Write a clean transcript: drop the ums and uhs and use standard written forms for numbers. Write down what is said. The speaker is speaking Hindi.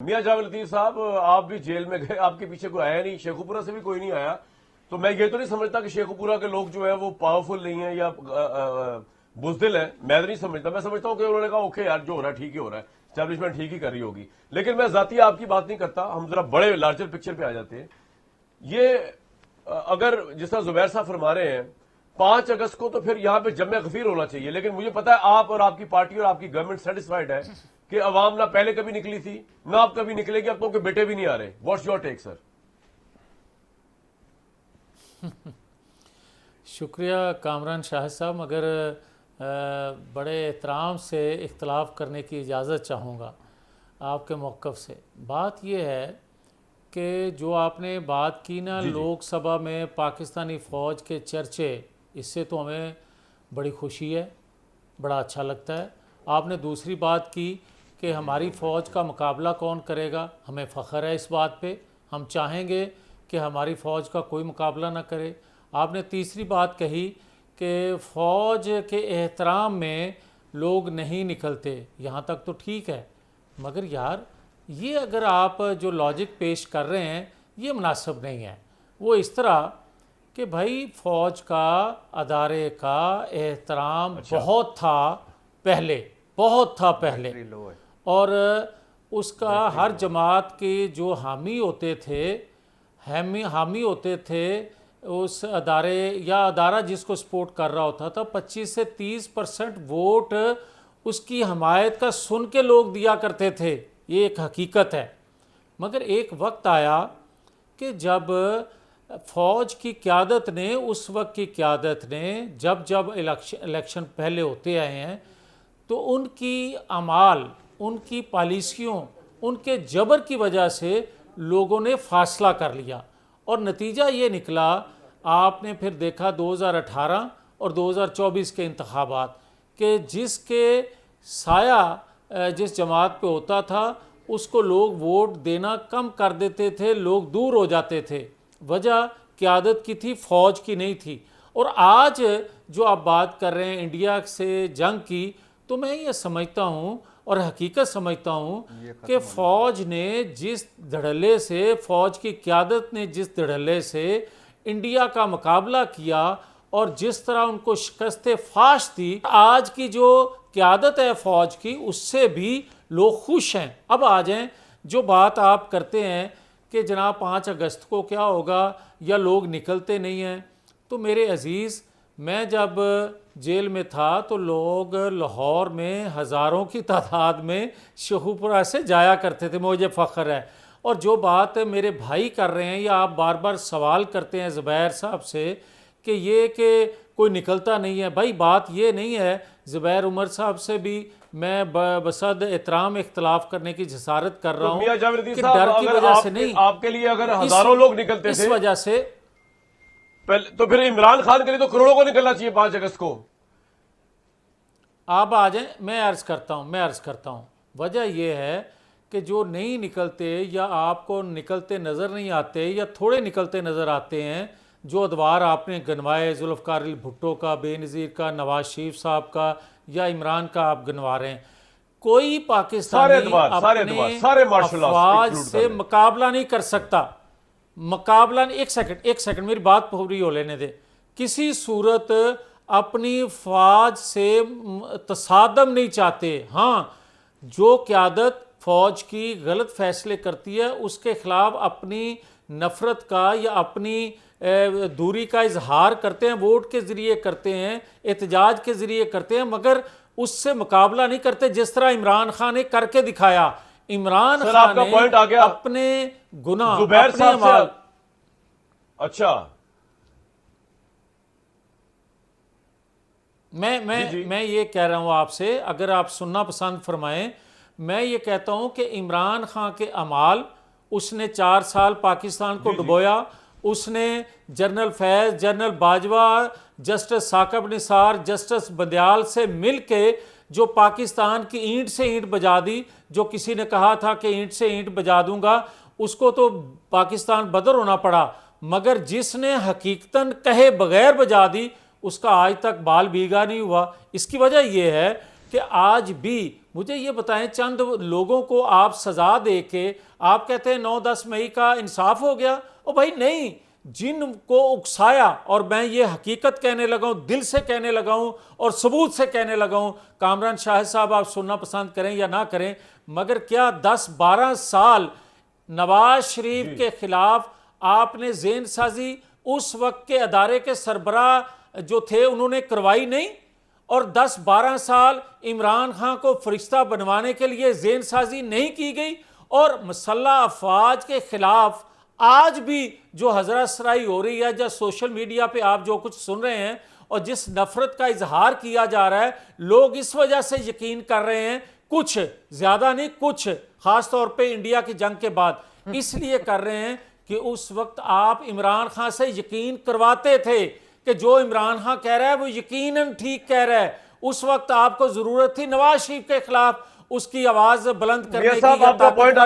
मियां जावेद लतीफ साहब, आप भी जेल में गए, आपके पीछे कोई आया नहीं, शेखुपुरा से भी कोई नहीं आया। तो मैं ये तो नहीं समझता कि शेखुपुरा के लोग जो है वो पावरफुल नहीं है या बुजदिल है। मैं तो नहीं समझता। मैं समझता हूं कि उन्होंने कहा ओके यार, जो हो रहा है ठीक ही हो रहा है, स्टैब्लिशमेंट ठीक ही कर रही होगी। लेकिन मैं जाती आपकी बात नहीं करता, हम जरा बड़े लार्जर पिक्चर पे आ जाते हैं। ये अगर जिस तरह जुबैर साहब फरमा रहे हैं 5 अगस्त को, तो फिर यहां पे जमे गफीर होना चाहिए। लेकिन मुझे पता है आप और आपकी पार्टी और आपकी गवर्नमेंट सेटिस्फाइड है कि अवाम ना पहले कभी निकली थी, ना आप कभी निकलेगी। अब तो उनके बेटे भी नहीं आ रहे। What's your take sir? शुक्रिया कामरान शाहिद साहब, मगर बड़े एहतराम से इख्तलाफ करने की इजाज़त चाहूँगा आपके मौक़िफ़ से। बात यह है कि जो आपने बात की ना लोकसभा में पाकिस्तानी फ़ौज के चर्चे, इससे तो हमें बड़ी खुशी है, बड़ा अच्छा लगता है। आपने दूसरी बात की कि हमारी फ़ौज का मुकाबला कौन करेगा, हमें फ़ख्र है इस बात पे। हम चाहेंगे कि हमारी फ़ौज का कोई मुकाबला ना करे। आपने तीसरी बात कही कि फ़ौज के एहतराम में लोग नहीं निकलते, यहाँ तक तो ठीक है, मगर यार ये अगर आप जो लॉजिक पेश कर रहे हैं ये मुनासिब नहीं है। वो इस तरह कि भाई फ़ौज का अदारे का एहतराम बहुत था पहले, बहुत था पहले, और उसका हर जमात के जो हामी होते थे, हामी होते थे उस अदारे या अदारा जिसको सपोर्ट कर रहा होता था, 25 से 30% वोट उसकी हमायत का सुन के लोग दिया करते थे। ये एक हकीकत है। मगर एक वक्त आया कि जब फ़ौज की क़यादत ने, उस वक्त की क़यादत ने जब जब इलेक्शन पहले होते आए हैं, तो उनकी अमाल, उनकी पॉलिसियों, उनके जबर की वजह से लोगों ने फासला कर लिया। और नतीजा ये निकला, आपने फिर देखा 2018 और 2024 के इंतखाबात, कि जिसके साया जिस जमात पे होता था उसको लोग वोट देना कम कर देते थे, लोग दूर हो जाते थे। वजह क़यादत की थी, फ़ौज की नहीं थी। और आज जो आप बात कर रहे हैं इंडिया से जंग की, तो मैं ये समझता हूँ और हकीकत समझता हूँ कि फ़ौज ने जिस धड़ल्ले से, फ़ौज की क़यादत ने जिस धड़ल्ले से इंडिया का मुकाबला किया और जिस तरह उनको शिकस्त फाश दी, आज की जो क़यादत है फ़ौज की, उससे भी लोग खुश हैं। अब आ जाएं, जो बात आप करते हैं कि जनाब 5 अगस्त को क्या होगा या लोग निकलते नहीं हैं, तो मेरे अज़ीज़, मैं जब जेल में था तो लोग लाहौर में हज़ारों की तादाद में शेखुपुरा से जाया करते थे, मुझे फ़ख्र है। और जो बात मेरे भाई कर रहे हैं या आप बार बार सवाल करते हैं ज़ुबैर साहब से कि ये कि कोई निकलता नहीं है, भाई बात ये नहीं है। ज़ुबैर उमर साहब से भी मैं बसद एहतराम इख्तलाफ करने की जसारत कर रहा हूँ कि डर की वजह से नहीं, आपके लिए अगर हज़ारों लोग निकलते थे इस वजह से, तो फिर इमरान खान के लिए तो करोड़ों को निकलना चाहिए 5 अगस्त को। आप आ जाएं, मैं अर्ज़ करता हूँ वजह यह है कि जो नहीं निकलते या आपको निकलते नज़र नहीं आते या थोड़े निकलते नज़र आते हैं, जो अदवार आपने गनवाए, जुल्फ़िकार अली भुट्टो का, बेनज़ीर का, नवाज शरीफ साहब का या इमरान का आप गनवा रहे हैं, कोई पाकिस्तानी अपने अफवाज से मुकाबला नहीं कर सकता। मुकाबला नहीं, एक सेकंड मेरी बात पूरी हो लेने दे। किसी सूरत अपनी फ़ौज से तसादम नहीं चाहते। हाँ, जो क़यादत फ़ौज की गलत फ़ैसले करती है उसके ख़िलाफ़ अपनी नफ़रत का या अपनी दूरी का इजहार करते हैं, वोट के ज़रिए करते हैं, एहतजाज के ज़रिए करते हैं, मगर उससे मुकाबला नहीं करते जिस तरह इमरान खान ने करके दिखाया। इमरान खान ने अपने गुनाह, अपने अमाल, अच्छा, मैं ये कह रहा हूँ आपसे, अगर आप सुनना पसंद फरमाएं, मैं ये कहता हूँ कि इमरान खान के अमाल, उसने 4 साल पाकिस्तान को डुबोया, उसने general Faiz, general Bajwa, justice Saqib Nisar, justice Bandial से मिल के जो पाकिस्तान की ईंट से ईंट बजा दी, जो किसी ने कहा था कि ईंट से ईंट बजा दूंगा, उसको तो पाकिस्तान बदर होना पड़ा, मगर जिसने हकीकतन कहे बगैर बजा दी उसका आज तक बाल भीगा नहीं हुआ। इसकी वजह यह है कि आज भी मुझे ये बताएं, चंद लोगों को आप सजा दे के आप कहते हैं 9-10 मई का इंसाफ हो गया? ओ भाई नहीं, जिनको उकसाया, और मैं ये हकीकत कहने लगा हूं, दिल से कहने लगा हूं और सबूत से कहने लगा हूं, कामरान शाहिद साहब आप सुनना पसंद करें या ना करें, मगर क्या 10-12 साल नवाज शरीफ के खिलाफ आपने जेन साजी उस वक्त के अदारे के सरबराह जो थे उन्होंने करवाई नहीं? और 10-12 साल इमरान खान को फरिश्ता बनवाने के लिए जेन साजी नहीं की गई? और मसल्ह अफवाज के खिलाफ आज भी जो हजरत सराई हो रही है, या सोशल मीडिया पे आप जो कुछ सुन रहे हैं और जिस नफरत का इजहार किया जा रहा है, लोग इस वजह से यकीन कर रहे हैं, कुछ ज्यादा नहीं, कुछ खास तौर पे इंडिया की जंग के बाद इसलिए कर रहे हैं कि उस वक्त आप इमरान खान से यकीन करवाते थे कि जो इमरान खान कह रहा है वो यकीनन ठीक कह रहा है। उस वक्त आपको जरूरत थी नवाज शरीफ के खिलाफ उसकी आवाज बुलंद करने की। आपका पॉइंट